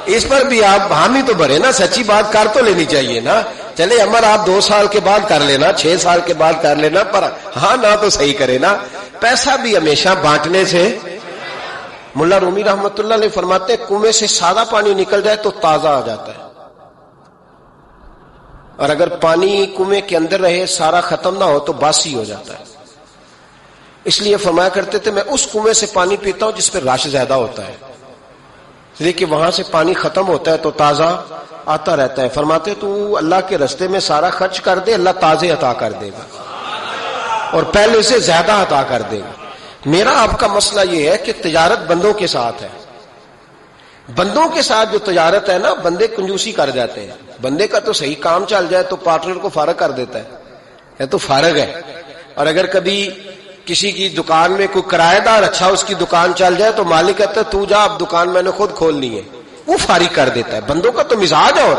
اس پر بھی آپ حامی تو بھرے نا, سچی بات کر تو لینی چاہیے نا. چلے عمر آپ 2 سال کے بعد کر لینا, 6 سال کے بعد کر لینا, پر ہاں نہ تو صحیح کرے نا. پیسہ بھی ہمیشہ بانٹنے سے. ملا رومی رحمت اللہ علیہ فرماتے ہیں کنویں سے سادہ پانی نکل جائے تو تازہ آ جاتا ہے, اور اگر پانی کنویں کے اندر رہے سارا ختم نہ ہو تو باسی ہو جاتا ہے. اس لیے فرمایا کرتے تھے میں اس کنویں سے پانی پیتا ہوں جس پہ رش زیادہ ہوتا ہے, لیکن وہاں سے پانی ختم ہوتا ہے تو تازہ آتا رہتا ہے. فرماتے تو اللہ کے رستے میں سارا خرچ کر دے, اللہ تازے عطا کر دے گا اور پہلے سے زیادہ عطا کر دے گا. میرا آپ کا مسئلہ یہ ہے کہ تجارت بندوں کے ساتھ ہے. بندوں کے ساتھ جو تجارت ہے نا, بندے کنجوسی کر جاتے ہیں. بندے کا تو صحیح کام چل جائے تو پارٹنر کو فارغ کر دیتا ہے, تو فارغ ہے. اور اگر کبھی کسی کی دکان میں کوئی کرایہ دار اچھا اس کی دکان چل جائے تو مالک کہتا ہے تو جا, اب دکان میں نے خود کھولنی ہے, وہ فارغ کر دیتا ہے. بندوں کا تو مزاج ہے. اور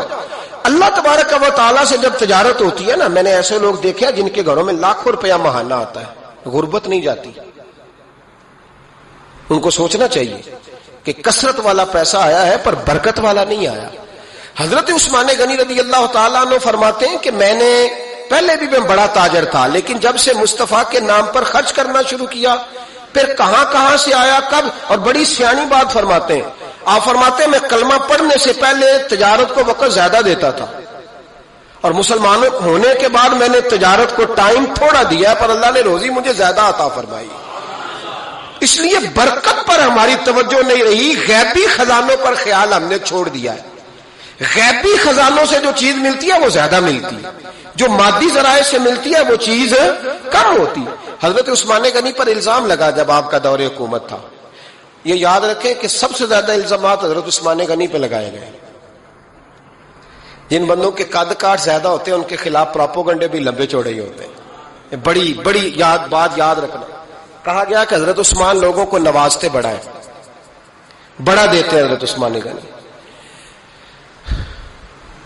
اللہ تبارک و تعالیٰ سے جب تجارت ہوتی ہے نا, میں نے ایسے لوگ دیکھے ہیں جن کے گھروں میں لاکھوں روپیہ ماہانہ آتا ہے, غربت نہیں جاتی. ان کو سوچنا چاہیے کہ کثرت والا پیسہ آیا ہے پر برکت والا نہیں آیا. حضرت عثمان غنی رضی اللہ تعالیٰ عنہ فرماتے ہیں کہ میں نے پہلے بھی میں بڑا تاجر تھا, لیکن جب سے مصطفیٰ کے نام پر خرچ کرنا شروع کیا, پھر کہاں کہاں سے آیا کب. اور بڑی سیانی بات فرماتے ہیں. آپ فرماتے ہیں میں کلمہ پڑھنے سے پہلے تجارت کو وقت زیادہ دیتا تھا, اور مسلمان ہونے کے بعد میں نے تجارت کو ٹائم تھوڑا دیا, پر اللہ نے روزی مجھے زیادہ عطا فرمائی. اس لیے برکت پر ہماری توجہ نہیں رہی, غیبی خزانوں پر خیال ہم نے چھوڑ دیا ہے. غیبی خزانوں سے جو چیز ملتی ہے وہ زیادہ ملتی ہے, جو مادی ذرائع سے ملتی ہے وہ چیز کم ہوتی ہے. حضرت عثمان غنی پر الزام لگا جب آپ کا دور حکومت تھا. یہ یاد رکھیں کہ سب سے زیادہ الزامات حضرت عثمان غنی پہ لگائے گئے. جن بندوں کے قد کاٹ زیادہ ہوتے ہیں ان کے خلاف پراپوگنڈے بھی لمبے چوڑے ہی ہوتے ہیں. بڑی بڑی بات یاد رکھنا. کہا گیا کہ حضرت عثمان لوگوں کو نوازتے بڑا ہے, بڑا دیتے ہیں حضرت عثمان غنی.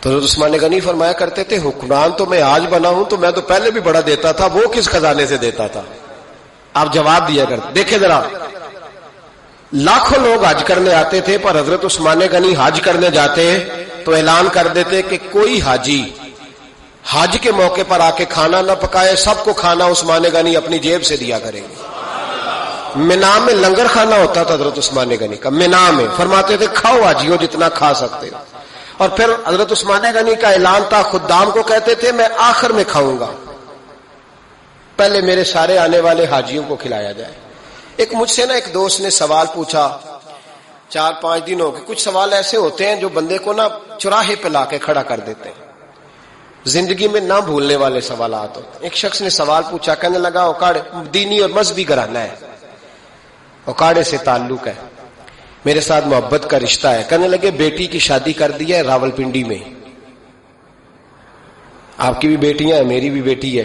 تو حضرت عثمان غنی فرمایا کرتے تھے حکمران تو میں آج بنا ہوں تو میں تو پہلے بھی بڑا دیتا تھا, وہ کس خزانے سے دیتا تھا. آپ جواب دیا کرتے. دیکھیں ذرا, لاکھوں لوگ حج کرنے آتے تھے, پر حضرت عثمان غنی حج کرنے جاتے تو اعلان کر دیتے کہ کوئی حاجی حج کے موقع پر آ کے کھانا نہ پکائے, سب کو کھانا عثمان غنی اپنی جیب سے دیا کریں گے. مینا میں لنگر کھانا ہوتا تھا حضرت عثمان غنی کا, مینا میں. فرماتے تھے کھاؤ حاجیوں جتنا کھا سکتے ہو. اور پھر حضرت عثمان غنی کا اعلان تھا, خدام کو کہتے تھے میں آخر میں کھاؤں گا, پہلے میرے سارے آنے والے حاجیوں کو کھلایا جائے. ایک مجھ سے نا ایک دوست نے سوال پوچھا 4-5 دن ہو گئے. کچھ سوال ایسے ہوتے ہیں جو بندے کو نا چوراہے پہ لا کے کھڑا کر دیتے ہیں, زندگی میں نہ بھولنے والے سوالات ہوتے ہیں. ایک شخص نے سوال پوچھا, کہنے لگا اوکاڑے دینی اور مذہبی گھرانہ ہے, اوکاڑے سے تعلق ہے, میرے ساتھ محبت کا رشتہ ہے. کہنے لگے بیٹی کی شادی کر دی ہے راولپنڈی میں. آپ کی بھی بیٹیاں ہیں، میری بھی بیٹی ہے.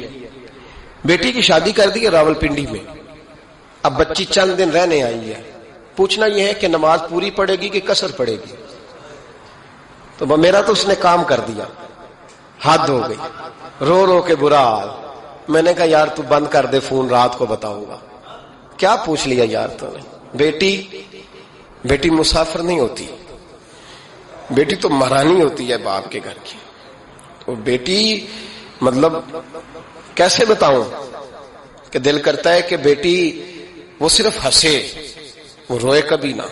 بیٹی کی شادی کر دی ہے راولپنڈی میں. اب بچی چند دن رہنے آئی ہے. پوچھنا یہ ہے کہ نماز پوری پڑے گی کہ قصر پڑے گی؟ تو میرا تو اس نے کام کر دیا، حد ہو گئی، رو رو کے برا حال. میں نے کہا یار تو بند کر دے فون، رات کو بتاؤں گا. کیا پوچھ لیا یار تو نے؟ بیٹی مسافر نہیں ہوتی، بیٹی تو مہرانی ہوتی ہے باپ کے گھر کی. تو بیٹی مطلب کیسے بتاؤں کہ دل کرتا ہے کہ بیٹی وہ صرف ہنسے، وہ روئے کبھی نہ.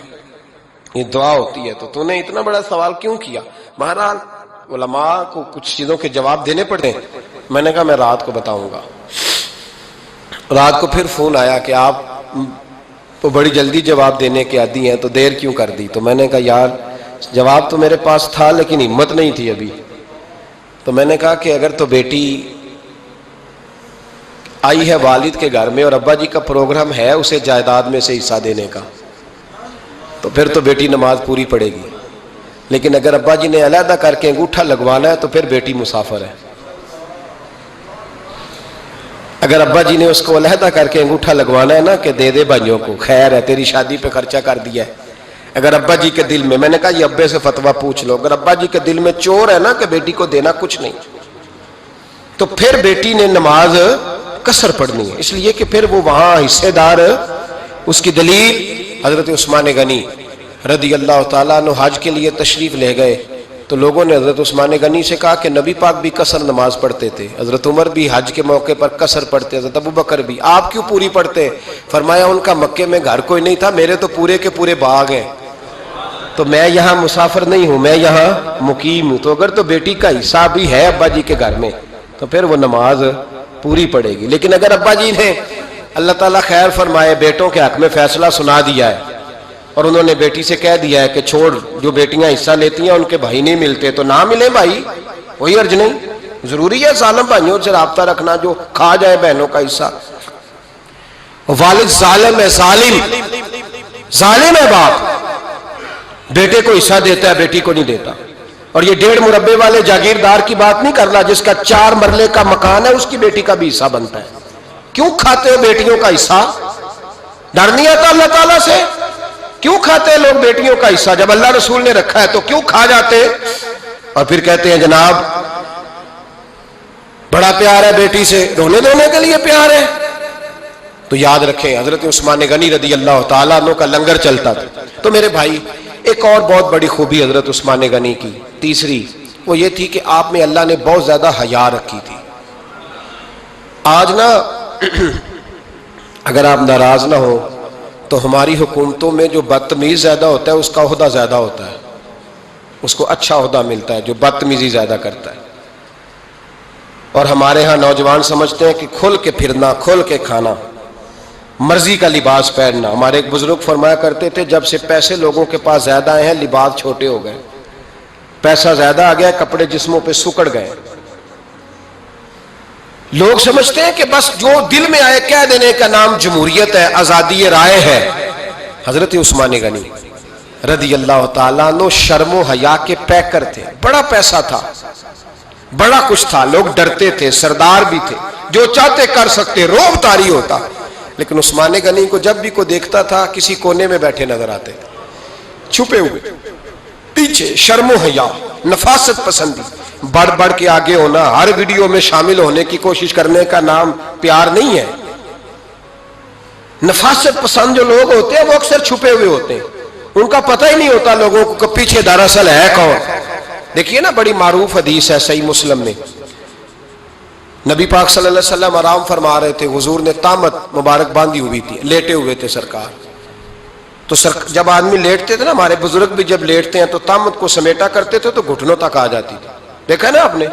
یہ دعا ہوتی ہے. تو نے اتنا بڑا سوال کیوں کیا؟ بہرحال علماء کو کچھ چیزوں کے جواب دینے پڑتے ہیں. میں نے کہا میں رات کو بتاؤں گا. رات کو پھر فون آیا کہ آپ تو بڑی جلدی جواب دینے کے عادی ہیں تو دیر کیوں کر دی؟ تو میں نے کہا یار جواب تو میرے پاس تھا لیکن ہمت نہیں تھی ابھی. تو میں نے کہا کہ اگر تو بیٹی آئی ہے والد کے گھر میں اور ابا جی کا پروگرام ہے اسے جائیداد میں سے حصہ دینے کا، تو پھر تو بیٹی نماز پوری پڑے گی. لیکن اگر ابا جی نے علیحدہ کر کے انگوٹھا لگوانا ہے تو پھر بیٹی مسافر ہے. اگر ابا جی نے اس کو علیحدہ کر کے انگوٹھا لگوانا ہے نا کہ دے دے بھائیوں کو، خیر ہے تیری شادی پہ خرچہ کر دیا ہے. اگر ابا جی کے دل میں نے کہا یہ ابے سے فتویٰ پوچھ لو، اگر ابا جی کے دل میں چور ہے نا کہ بیٹی کو دینا کچھ نہیں، تو پھر بیٹی نے نماز قصر پڑھنی ہے. اس لیے کہ پھر وہ وہاں حصے دار. اس کی دلیل حضرت عثمان غنی رضی اللہ تعالیٰ عنہ حج کے لیے تشریف لے گئے تو لوگوں نے حضرت عثمان غنی سے کہا کہ نبی پاک بھی قصر نماز پڑھتے تھے، حضرت عمر بھی حج کے موقع پر قصر پڑھتے، حضرت ابو بکر بھی، آپ کیوں پوری پڑھتے؟ فرمایا ان کا مکے میں گھر کوئی نہیں تھا، میرے تو پورے کے پورے باغ ہیں، تو میں یہاں مسافر نہیں ہوں، میں یہاں مقیم ہوں. تو اگر تو بیٹی کا حصہ بھی ہے ابا جی کے گھر میں تو پھر وہ نماز پوری پڑے گی. لیکن اگر ابا جی نے اللہ تعالیٰ خیر فرمائے بیٹوں کے حق میں فیصلہ سنا دیا ہے اور انہوں نے بیٹی سے کہہ دیا ہے کہ چھوڑ، جو بیٹیاں حصہ لیتی ہیں ان کے بھائی نہیں ملتے تو نہ ملے بھائی، کوئی حرج نہیں. ضروری ہے ظالم بھائیوں سے رابطہ رکھنا جو کھا جائے بہنوں کا حصہ. والد ظالم ہے، ظالم ہے باپ، بیٹے کو حصہ دیتا ہے بیٹی کو نہیں دیتا. اور یہ 1.5 مربے والے جاگیردار کی بات نہیں کر رہا جس کا 4 مرلے کا مکان ہے، اس کی بیٹی کا بھی حصہ بنتا ہے. کیوں کھاتے ہو بیٹیوں کا حصہ؟ ڈر نہیں آتا اللہ تعالیٰ سے؟ کیوں کھاتے ہیں لوگ بیٹیوں کا حصہ؟ جب اللہ رسول نے رکھا ہے تو کیوں کھا جاتے؟ اور پھر کہتے ہیں جناب بڑا پیار ہے بیٹی سے، رونے دھونے کے لیے پیار ہے. تو یاد رکھیں حضرت عثمان غنی رضی اللہ تعالیٰ عنہ کا لنگر چلتا تھا. تو میرے بھائی ایک اور بہت بڑی خوبی حضرت عثمان غنی کی تیسری وہ یہ تھی کہ آپ میں اللہ نے بہت زیادہ حیا رکھی تھی. آج نا اگر آپ ناراض نہ ہو تو ہماری حکومتوں میں جو بدتمیز زیادہ ہوتا ہے اس کا عہدہ زیادہ ہوتا ہے، اس کو اچھا عہدہ ملتا ہے جو بدتمیزی زیادہ کرتا ہے. اور ہمارے ہاں نوجوان سمجھتے ہیں کہ کھل کے پھرنا، کھل کے کھانا، مرضی کا لباس پہننا. ہمارے ایک بزرگ فرمایا کرتے تھے جب سے پیسے لوگوں کے پاس زیادہ آئے ہیں لباس چھوٹے ہو گئے، پیسہ زیادہ آ گیا کپڑے جسموں پہ سکڑ گئے. لوگ سمجھتے ہیں کہ بس جو دل میں آئے کہہ دینے کا نام جمہوریت ہے، آزادی رائے ہے. حضرت عثمان غنی رضی اللہ تعالیٰ عنہ شرم و حیا کے پیکر تھے. بڑا پیسہ تھا، بڑا کچھ تھا، لوگ ڈرتے تھے، سردار بھی تھے، جو چاہتے کر سکتے، روب طاری ہوتا. لیکن عثمان غنی کو جب بھی کوئی دیکھتا تھا کسی کونے میں بیٹھے نظر آتے تھے، چھپے ہوئے، پیچھے، شرم و حیا، نفاست پسندی، بڑھ بڑھ کے آگے ہونا، ہر ویڈیو میں شامل ہونے کی کوشش کرنے کا نام پیار نہیں ہے. نفاست پسند جو لوگ ہوتے ہیں وہ اکثر چھپے ہوئے ہوتے ہیں، ان کا پتہ ہی نہیں ہوتا لوگوں کو کہ پیچھے دراصل ہے کون. دیکھیے نا بڑی معروف حدیث ہے صحیح مسلم میں، نبی پاک صلی اللہ علیہ وسلم آرام فرما رہے تھے، حضور نے تامت مبارک باندھی ہوئی تھی، لیٹے ہوئے تھے سرکار. تو جب آدمی لیٹتے تھے نا، ہمارے بزرگ بھی جب لیٹتے ہیں تو تامت کو سمیٹا کرتے تھے تو گھٹنوں تک آ جاتی تھی. دیکھا نا آپ نے،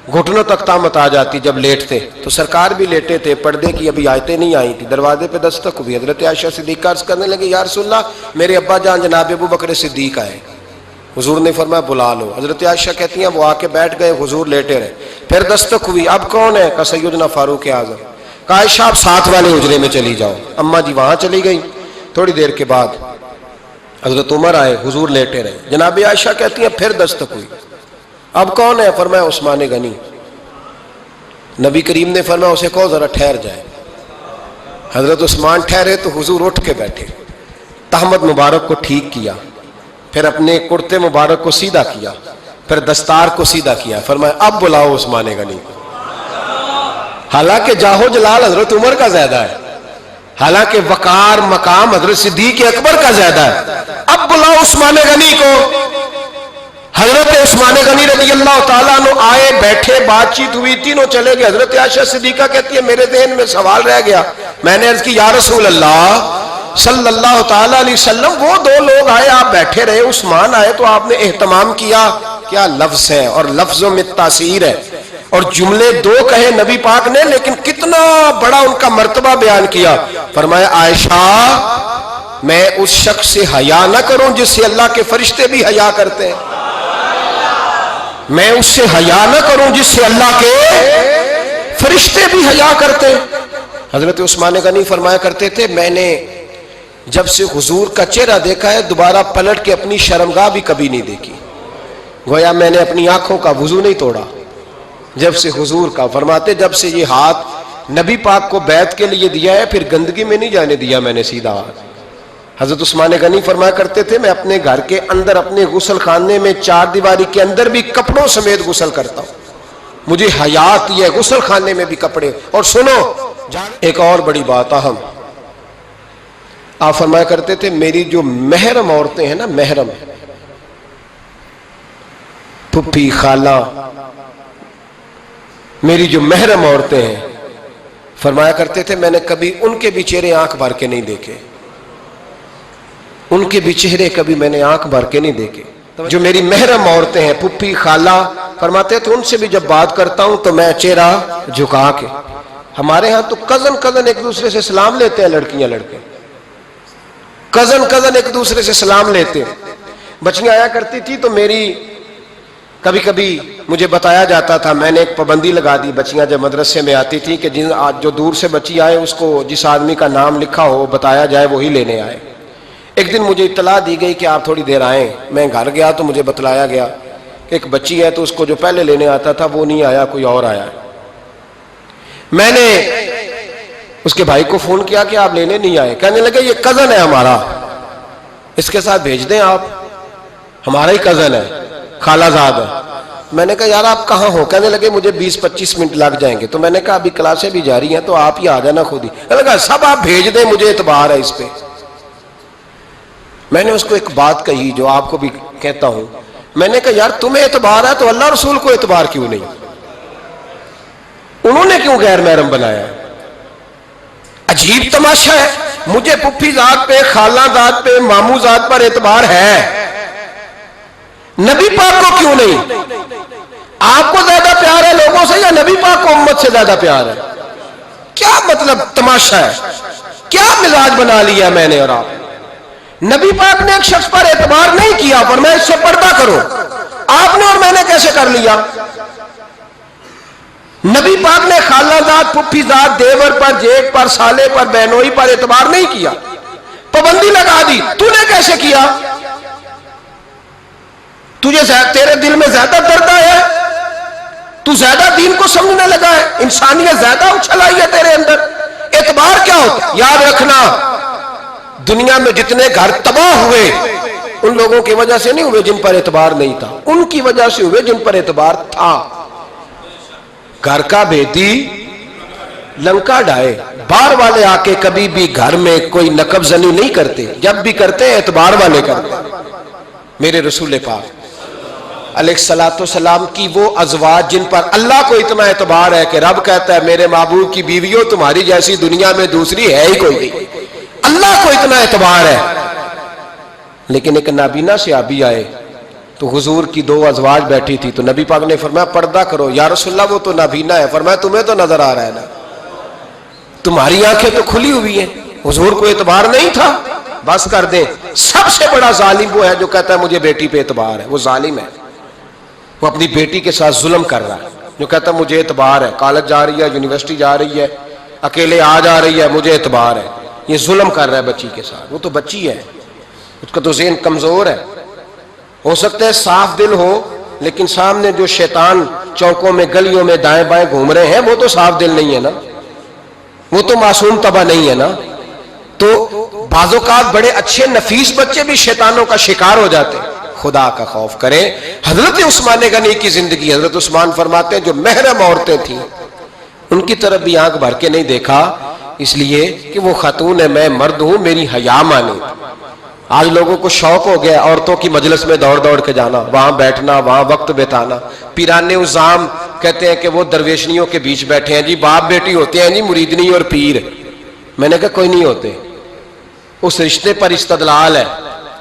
گھٹنوں تک تامت آ جاتی جب لیٹتے. تو سرکار بھی لیٹے تھے، پردے کی ابھی آیتیں نہیں آئی تھی، دروازے پہ دستک ہوئی. حضرت عائشہ صدیقہ عرض کرنے لگے یا رسول اللہ میرے ابا جان جناب ابو بکر صدیق آئے. حضور نے فرمایا بلا لو. حضرت عائشہ کہتی ہیں وہ آ کے بیٹھ گئے، حضور لیٹے رہے. پھر دستک ہوئی، اب کون ہے؟ کہا سیدنا فاروق اعظم. کہا عائشہ آپ ساتھ والے حجرے میں چلی جاؤ. اماں جی وہاں چلی گئی. تھوڑی دیر کے بعد حضرت عمر آئے، حضور لیٹے رہے. جناب عائشہ کہتی ہیں پھر دستک ہوئی، اب کون ہے؟ فرمایا عثمان غنی. نبی کریم نے فرمایا اسے کہو ذرا ٹھہر جائے. حضرت عثمان ٹھہرے تو حضور اٹھ کے بیٹھے، تہمت مبارک کو ٹھیک کیا، پھر اپنے کرتے مبارک کو سیدھا کیا، پھر دستار کو سیدھا کیا. فرمایا اب بلاؤ عثمان غنی کو. حالانکہ جاہو جلال حضرت عمر کا زیادہ ہے، حالانکہ وقار مقام حضرت صدیق اکبر کا زیادہ ہے. اب بلاؤ عثمان غنی کو. حضرت عثمان غنی رضی اللہ تعالیٰ عنہ آئے، بیٹھے، بات چیت ہوئی، تینوں چلے گئے. حضرت عائشہ صدیقہ کہتی ہے میرے ذہن میں سوال رہ گیا. میں نے عرض کی یا رسول اللہ صلی اللہ تعالیٰ علیہ وسلم، وہ دو لوگ آئے، آپ بیٹھے رہے، عثمان آئے تو آپ نے اہتمام کیا. کیا لفظ ہے، اور لفظوں میں تاثیر ہے، اور جملے دو کہے نبی پاک نے لیکن کتنا بڑا ان کا مرتبہ بیان کیا. فرمایا عائشہ میں اس شخص سے حیا نہ کروں جس سے اللہ کے فرشتے بھی حیا کرتے ہیں، میں اس سے حیا نہ کروں جس سے اللہ کے فرشتے بھی حیا کرتے ہیں. حضرت عثمان غنی فرمایا کرتے تھے میں نے جب سے حضور کا چہرہ دیکھا ہے دوبارہ پلٹ کے اپنی شرمگاہ بھی کبھی نہیں دیکھی. گویا میں نے اپنی آنکھوں کا وضو نہیں توڑا جب سے حضور کا. فرماتے جب سے یہ ہاتھ نبی پاک کو بیعت کے لیے دیا ہے پھر گندگی میں نہیں جانے دیا میں نے سیدھا ہاتھ. حضرت عثمان غنی فرمایا کرتے تھے میں اپنے گھر کے اندر اپنے غسل خانے میں چار دیواری کے اندر بھی کپڑوں سمیت غسل کرتا ہوں، مجھے حیات یہ غسل خانے میں بھی کپڑے. اور سنو ایک اور بڑی بات اہم، آپ فرمایا کرتے تھے میری جو محرم عورتیں ہیں نا، محرم پھپھی خالہ، میری جو محرم عورتیں ہیں، فرمایا کرتے تھے میں نے کبھی ان کے بھی چہرے آنکھ بھر کے نہیں دیکھے، ان کے بھی چہرے کبھی میں نے آنکھ بھر کے نہیں دیکھے. جو میری محرم عورتیں ہیں پھپھی خالہ، فرماتے تھے ان سے بھی جب بات کرتا ہوں تو میں چہرہ جھکا کے. ہمارے ہاں تو کزن ایک دوسرے سے سلام لیتے ہیں، لڑکیاں لڑکے کزن ایک دوسرے سے سلام لیتے ہیں. بچیاں آیا کرتی تھی تو میری کبھی کبھی مجھے بتایا جاتا تھا، میں نے ایک پابندی لگا دی، بچیاں جب مدرسے میں آتی تھی کہ جو دور سے بچی آئے اس کو جس آدمی کا نام لکھا ہو بتایا جائے وہی لینے آئے. ایک دن مجھے اطلاع دی گئی کہ آپ تھوڑی دیر آئیں. میں گھر گیا تو مجھے بتلایا گیا کہ ایک بچی ہے تو اس کو جو پہلے لینے آتا تھا وہ نہیں آیا، کوئی اور آیا. میں نے اس کے بھائی کو فون کیا کہ آپ لینے نہیں آئے. کہنے لگے یہ کزن ہے ہمارا، اس کے ساتھ بھیج دیں، آپ ہمارا ہی کزن ہے، خالہ زاد ہے. میں نے کہا یار آپ کہاں ہو؟ کہنے لگے مجھے 20-25 منٹ لگ جائیں گے. تو میں نے کہا ابھی کلاسیں بھی جاری ہیں تو آپ ہی آ جانا خود ہی. کہنے لگا سب آپ بھیج دیں، مجھے اعتبار ہے اس پہ. میں نے اس کو ایک بات کہی جو آپ کو بھی کہتا ہوں، میں نے کہا یار تمہیں اعتبار ہے تو اللہ رسول کو اعتبار کیوں نہیں؟ انہوں نے کیوں غیر محرم بنایا؟ عجیب تماشا ہے. مجھے پھپھی ذات پہ، خالہ ذات پہ، ماموں ذات پر اعتبار ہے، نبی پاک کو کیوں نہیں؟ آپ کو زیادہ پیار ہے لوگوں سے یا نبی پاک کو امت سے زیادہ پیار ہے؟ کیا مطلب تماشا ہے؟ کیا مزاج بنا لیا میں نے اور آپ؟ نبی پاک نے ایک شخص پر اعتبار نہیں کیا، پر میں اس سے پردہ کروں. آپ نے اور میں نے کیسے کر لیا؟ نبی پاک نے خالہ ذات، پھپھی ذات، دیور پر، جیٹ پر، سالے پر، بہنوئی پر اعتبار نہیں کیا، پابندی لگا دی. تو نے کیسے کیا؟ تیرے دل میں زیادہ درد ہے، تو زیادہ دین کو سمجھنے لگا ہے، انسانیت زیادہ اچھل آئی ہے تیرے اندر. اعتبار کیا ہوتا؟ یاد رکھنا دنیا میں جتنے گھر تباہ ہوئے ان لوگوں کی وجہ سے نہیں ہوئے جن پر اعتبار نہیں تھا، ان کی وجہ سے ہوئے جن پر اعتبار تھا. گھر کا بھیدی لنکا ڈھائے. باہر والے آ کے کبھی بھی گھر میں کوئی نقب زنی نہیں کرتے، جب بھی کرتے اعتبار والے کرتے. میرے رسول پاک علیہ الصلوۃ والسلام کی وہ ازواج جن پر اللہ کو اتنا اعتبار ہے کہ رب کہتا ہے میرے محبوب کی بیویوں تمہاری جیسی دنیا میں دوسری ہے ہی کوئی نہیں. اللہ کو اتنا اعتبار ہے. لیکن ایک نابینا صحابی آئے تو حضور کی دو ازواج بیٹھی تھی تو نبی پاک نے فرمایا پردہ کرو. یا رسول اللہ وہ تو نابینا ہے. فرمایا تمہیں تو نظر آ رہا ہے نا، تمہاری آنکھیں تو کھلی ہوئی ہیں. حضور کو اعتبار نہیں تھا. بس کر دیں. سب سے بڑا ظالم وہ ہے جو کہتا ہے مجھے بیٹی پہ اعتبار ہے. وہ ظالم ہے، وہ اپنی بیٹی کے ساتھ ظلم کر رہا ہے. جو کہتا ہے مجھے اعتبار ہے، کالج جا رہی ہے، یونیورسٹی جا رہی ہے، اکیلے آ جا رہی ہے، مجھے اعتبار ہے. یہ ظلم کر رہا ہے بچی کے ساتھ. وہ تو بچی ہے، اس کا تو ذہن کمزور ہے. ہو سکتا ہے صاف دل ہو لیکن سامنے جو شیطان چوکوں میں گلیوں میں دائیں بائیں گھوم رہے ہیں وہ تو صاف دل نہیں ہے نا، وہ تو معصوم طبع نہیں ہے نا. تو بعض اوقات بڑے اچھے نفیس بچے بھی شیطانوں کا شکار ہو جاتے ہیں. خدا کا خوف کریں. حضرت عثمان غنی کی زندگی، حضرت عثمان فرماتے ہیں جو محرم عورتیں تھیں ان کی طرف بھی آنکھ بھر کے نہیں دیکھا، اس لیے کہ وہ خاتون ہے، میں مرد ہوں، میری حیا مانی. آج لوگوں کو شوق ہو گیا عورتوں کی مجلس میں دوڑ دوڑ کے جانا، وہاں بیٹھنا، وہاں وقت بتانا. پیرانے عظام کہتے ہیں کہ وہ درویشنیوں کے بیچ بیٹھے ہیں جی، باپ بیٹی ہوتے ہیں جی، مریدنی اور پیر. میں نے کہا کوئی نہیں ہوتے، اس رشتے پر استدلال ہے.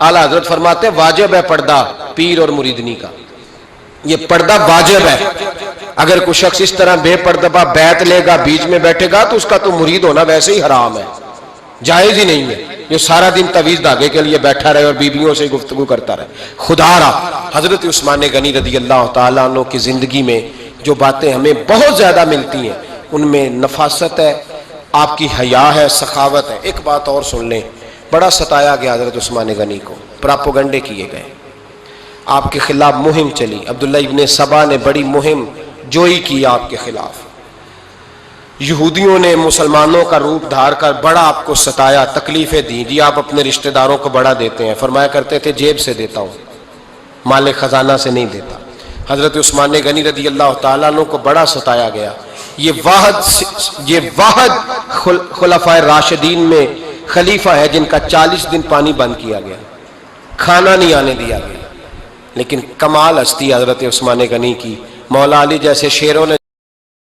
اعلیٰ حضرت فرماتے ہیں واجب ہے پردہ پیر اور مریدنی کا، یہ پردہ واجب ہے. اگر کوئی شخص اس طرح بے پردہ بیعت لے گا، بیچ میں بیٹھے گا، تو اس کا تو مرید ہونا ویسے ہی حرام ہے، جائز ہی نہیں ہے. جو سارا دن تویز دھاگے کے لیے بیٹھا رہے اور بیویوں سے گفتگو کرتا رہے. خدا را حضرت عثمان غنی رضی اللہ تعالیٰ عنہ کی زندگی میں جو باتیں ہمیں بہت زیادہ ملتی ہیں ان میں نفاست ہے، آپ کی حیا ہے، سخاوت ہے. ایک بات اور سن لیں، بڑا ستایا گیا حضرت عثمان غنی کو، پراپوگنڈے کیے گئے، آپ کے خلاف مہم چلی. عبداللہ ابن سبا نے بڑی مہم جوئی کی آپ کے خلاف. یہودیوں نے مسلمانوں کا روپ دھار کر بڑا آپ کو ستایا، تکلیفیں دی. جی آپ اپنے رشتہ داروں کو بڑا دیتے ہیں، فرمایا کرتے تھے جیب سے دیتا ہوں، مال خزانہ سے نہیں دیتا. حضرت عثمان غنی رضی اللہ تعالیٰ عنہ کو بڑا ستایا گیا. یہ واحد خلفائے راشدین میں خلیفہ ہے جن کا 40 دن پانی بند کیا گیا، کھانا نہیں آنے دیا گیا. لیکن کمال ہستی حضرت عثمان غنی کی، مولا علی جیسے شیروں نے